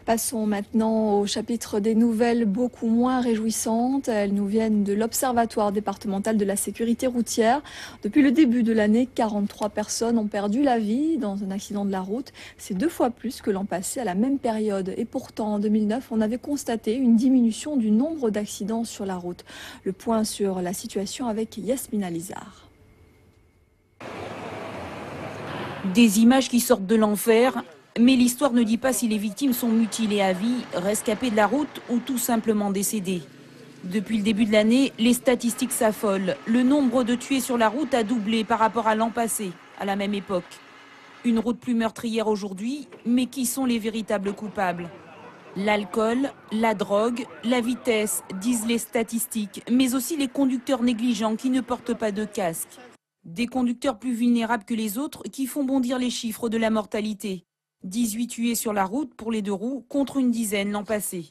Passons maintenant au chapitre des nouvelles beaucoup moins réjouissantes. Elles nous viennent de l'Observatoire départemental de la sécurité routière. Depuis le début de l'année, 43 personnes ont perdu la vie dans un accident de la route. C'est 2 fois plus que l'an passé à la même période. Et pourtant, en 2009, on avait constaté une diminution du nombre d'accidents sur la route. Le point sur la situation avec Yasmina Lizard. Des images qui sortent de l'enfer, mais l'histoire ne dit pas si les victimes sont mutilées à vie, rescapées de la route ou tout simplement décédées. Depuis le début de l'année, les statistiques s'affolent. Le nombre de tués sur la route a doublé par rapport à l'an passé, à la même époque. Une route plus meurtrière aujourd'hui, mais qui sont les véritables coupables? L'alcool, la drogue, la vitesse, disent les statistiques, mais aussi les conducteurs négligents qui ne portent pas de casque. Des conducteurs plus vulnérables que les autres qui font bondir les chiffres de la mortalité. 18 tués sur la route pour les 2 roues contre une dizaine l'an passé.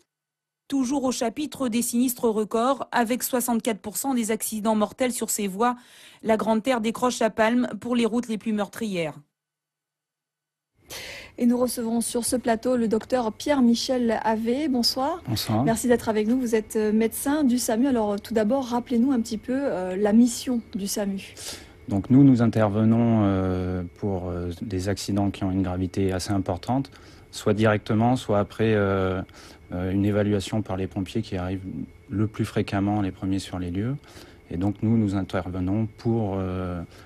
Toujours au chapitre des sinistres records, avec 64% des accidents mortels sur ces voies, la Grande Terre décroche la palme pour les routes les plus meurtrières. Et nous recevons sur ce plateau le docteur Pierre-Michel Havet. Bonsoir. Bonsoir. Merci d'être avec nous. Vous êtes médecin du SAMU. Alors tout d'abord, rappelez-nous un petit peu la mission du SAMU. Donc nous intervenons pour des accidents qui ont une gravité assez importante, soit directement, soit après une évaluation par les pompiers qui arrivent le plus fréquemment les premiers sur les lieux. Et donc nous intervenons pour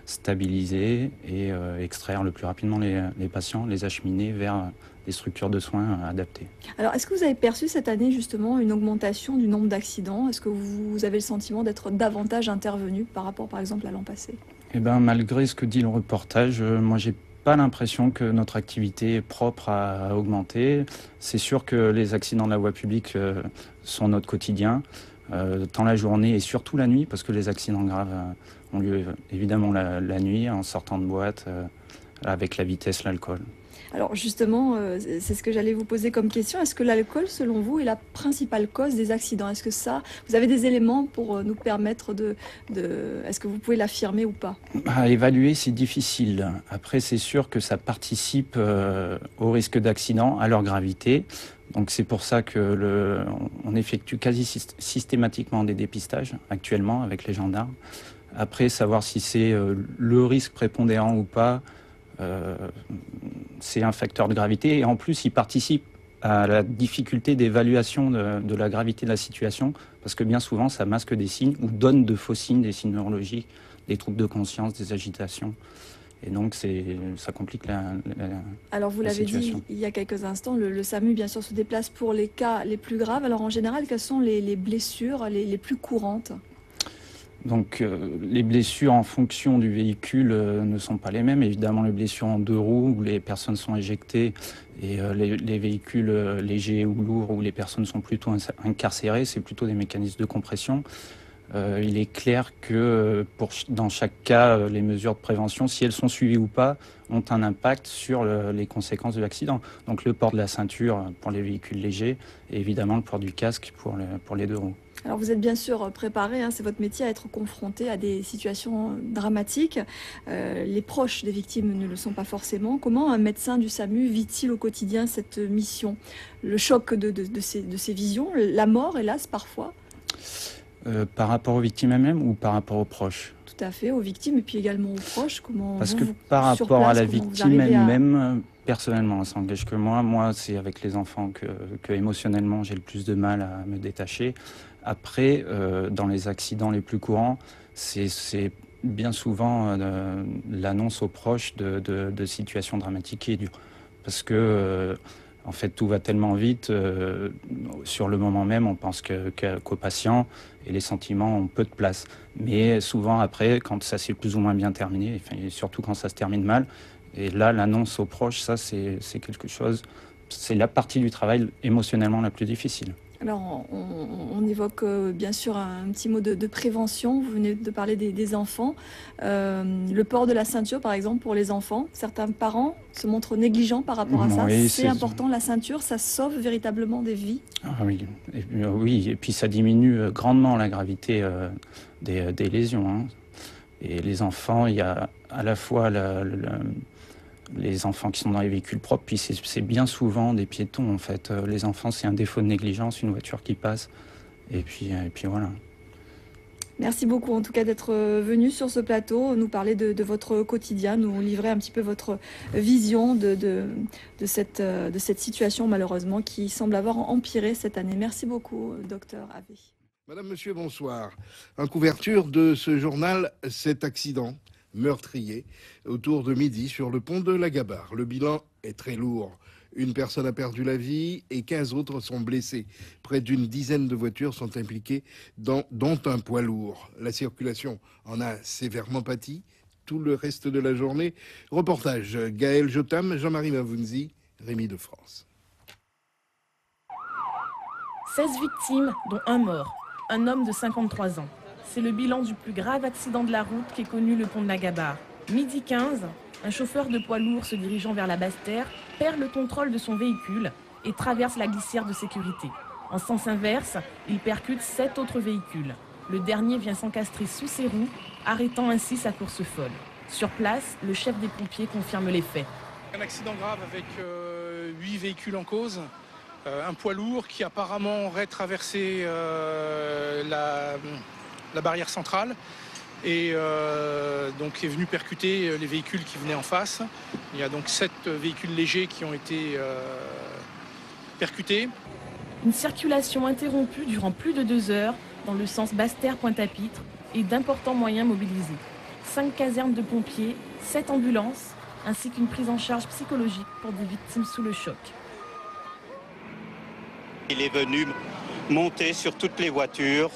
stabiliser et extraire le plus rapidement les patients, les acheminer vers des structures de soins adaptées. Alors est-ce que vous avez perçu cette année justement une augmentation du nombre d'accidents? Est-ce que vous avez le sentiment d'être davantage intervenu par rapport par exemple à l'an passé? Eh bien, malgré ce que dit le reportage, moi j'ai pas l'impression que notre activité est propre à augmenter. C'est sûr que les accidents de la voie publique sont notre quotidien, tant la journée et surtout la nuit, parce que les accidents graves ont lieu évidemment la nuit, en sortant de boîte, avec la vitesse, l'alcool. Alors justement, c'est ce que j'allais vous poser comme question. Est-ce que l'alcool, selon vous, est la principale cause des accidents? Est-ce que ça, vous avez des éléments pour nous permettre est-ce que vous pouvez l'affirmer ou pas? À évaluer, c'est difficile. Après, c'est sûr que ça participe au risque d'accident, à leur gravité. Donc c'est pour ça que on effectue quasi systématiquement des dépistages actuellement avec les gendarmes. Après, savoir si c'est le risque prépondérant ou pas, c'est un facteur de gravité et en plus il participe à la difficulté d'évaluation de la gravité de la situation parce que bien souvent ça masque des signes ou donne de faux signes, des signes neurologiques, des troubles de conscience, des agitations. Et donc ça complique Alors vous l'avez dit il y a quelques instants, le SAMU bien sûr se déplace pour les cas les plus graves. Alors en général, quelles sont les blessures les plus courantes? Donc les blessures en fonction du véhicule ne sont pas les mêmes. Évidemment, les blessures en 2 roues où les personnes sont éjectées et les véhicules légers ou lourds où les personnes sont plutôt incarcérées, c'est plutôt des mécanismes de compression. Il est clair que dans chaque cas, les mesures de prévention, si elles sont suivies ou pas, ont un impact sur les conséquences de l'accident. Donc le port de la ceinture pour les véhicules légers et évidemment le port du casque pour les 2 roues. Alors vous êtes bien sûr préparé, c'est votre métier, à être confronté à des situations dramatiques. Les proches des victimes ne le sont pas forcément. Comment un médecin du SAMU vit-il au quotidien cette mission? Le choc de ces visions, la mort hélas parfois? Par rapport aux victimes elles-mêmes ou par rapport aux proches? Tout à fait, aux victimes et puis également aux proches. Parce que par rapport à la victime elle-même, personnellement, ça n'engage que moi. Moi, c'est avec les enfants que émotionnellement j'ai le plus de mal à me détacher. Après, dans les accidents les plus courants, c'est bien souvent l'annonce aux proches de situations dramatiques qui est dure. Parce que en fait, tout va tellement vite, sur le moment même, on pense qu'au patient et les sentiments ont peu de place. Mais souvent après, quand ça s'est plus ou moins bien terminé, et surtout quand ça se termine mal, et là, l'annonce aux proches, ça c'est quelque chose, c'est la partie du travail émotionnellement la plus difficile. Alors, on évoque bien sûr un petit mot de prévention. Vous venez de parler des enfants. Le port de la ceinture, par exemple, pour les enfants. Certains parents se montrent négligents par rapport à ça. Oui, c'est important, la ceinture, ça sauve véritablement des vies. Ah oui, et puis ça diminue grandement la gravité des lésions. Et les enfants, il y a à la fois les enfants qui sont dans les véhicules propres, puis c'est bien souvent des piétons en fait. Les enfants, c'est un défaut de négligence, une voiture qui passe, et puis voilà. Merci beaucoup en tout cas d'être venu sur ce plateau, nous parler de votre quotidien, nous livrer un petit peu votre vision de cette situation malheureusement qui semble avoir empiré cette année. Merci beaucoup, docteur Havé. Madame, monsieur, bonsoir. En couverture de ce journal, cet accident meurtrier autour de midi sur le pont de la Gabarre. Le bilan est très lourd. Une personne a perdu la vie et 15 autres sont blessés. Près d'une dizaine de voitures sont impliquées, dont un poids lourd. La circulation en a sévèrement pâti tout le reste de la journée. Reportage Gaël Jotam, Jean-Marie Mavounzi, Rémi de France. 16 victimes, dont un mort, un homme de 53 ans. C'est le bilan du plus grave accident de la route qu'ait connu le pont de la Gabarre. Midi 15, un chauffeur de poids lourd se dirigeant vers la Basse-Terre perd le contrôle de son véhicule et traverse la glissière de sécurité. En sens inverse, il percute 7 autres véhicules. Le dernier vient s'encastrer sous ses roues, arrêtant ainsi sa course folle. Sur place, le chef des pompiers confirme les faits. Un accident grave avec 8 véhicules en cause. Un poids lourd qui apparemment aurait traversé la barrière centrale et donc est venu percuter les véhicules qui venaient en face. Il y a donc 7 véhicules légers qui ont été percutés. Une circulation interrompue durant plus de 2 heures dans le sens Basse-Terre-Pointe-à-Pitre et d'importants moyens mobilisés. 5 casernes de pompiers, 7 ambulances, ainsi qu'une prise en charge psychologique pour des victimes sous le choc. Il est venu monter sur toutes les voitures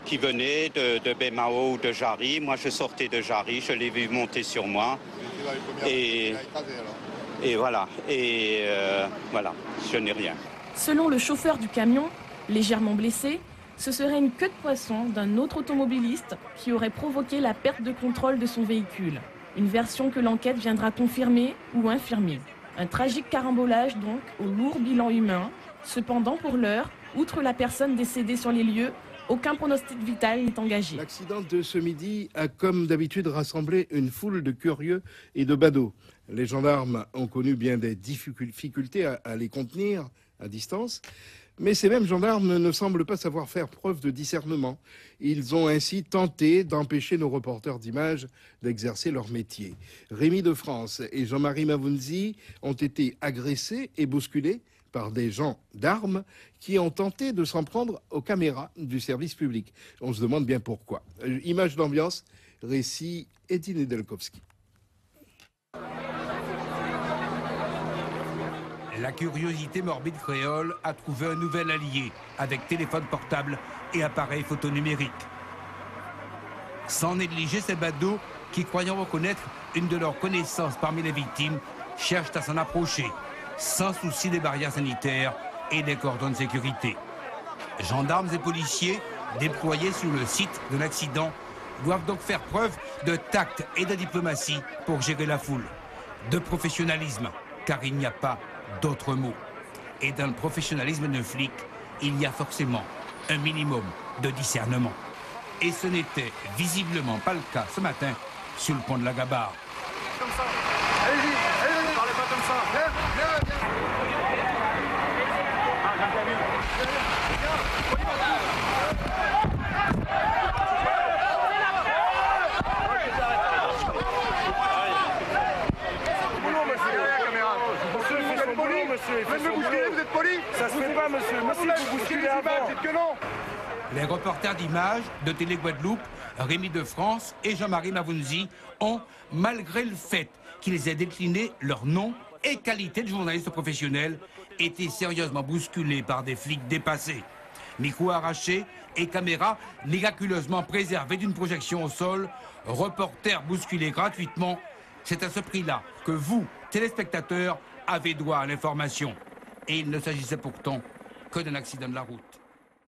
qui venaient de Bémao ou de Jarry. Moi, je sortais de Jarry, je l'ai vu monter sur moi. Et voilà. Et voilà, je n'ai rien. Selon le chauffeur du camion, légèrement blessé, ce serait une queue de poisson d'un autre automobiliste qui aurait provoqué la perte de contrôle de son véhicule. Une version que l'enquête viendra confirmer ou infirmer. Un tragique carambolage donc au lourd bilan humain. Cependant, pour l'heure, outre la personne décédée sur les lieux, aucun pronostic vital n'est engagé. L'accident de ce midi a, comme d'habitude, rassemblé une foule de curieux et de badauds. Les gendarmes ont connu bien des difficultés à les contenir à distance, mais ces mêmes gendarmes ne semblent pas savoir faire preuve de discernement. Ils ont ainsi tenté d'empêcher nos reporters d'images d'exercer leur métier. Rémi de France et Jean-Marie Mavounzi ont été agressés et bousculés par des gens d'armes qui ont tenté de s'en prendre aux caméras du service public. On se demande bien pourquoi. Image d'ambiance, récit Eddy Nedelkowski. La curiosité morbide créole a trouvé un nouvel allié avec téléphone portable et appareil photo numérique. Sans négliger ces badauds qui, croyant reconnaître une de leurs connaissances parmi les victimes, cherchent à s'en approcher, sans souci des barrières sanitaires et des cordons de sécurité. Gendarmes et policiers déployés sur le site de l'accident doivent donc faire preuve de tact et de diplomatie pour gérer la foule, de professionnalisme, car il n'y a pas d'autre mot. Et dans le professionnalisme d'un flic, il y a forcément un minimum de discernement. Et ce n'était visiblement pas le cas ce matin sur le pont de la Gabarre. Comme ça. Allez-y, ne parlez pas comme ça. Viens. Vous êtes poli? Ça se fait pas, monsieur. Monsieur, vous bousculez avant. Dites que non. Les reporters d'images de Télé Guadeloupe, Rémi de France et Jean-Marie Mavounzi ont, malgré le fait qu'ils aient décliné leur nom et qualité de journaliste professionnel, été sérieusement bousculés par des flics dépassés. Micro arraché et caméra miraculeusement préservées d'une projection au sol, reporters bousculés gratuitement. C'est à ce prix-là que vous, téléspectateurs, avez droit à l'information. Et il ne s'agissait pourtant que d'un accident de la route.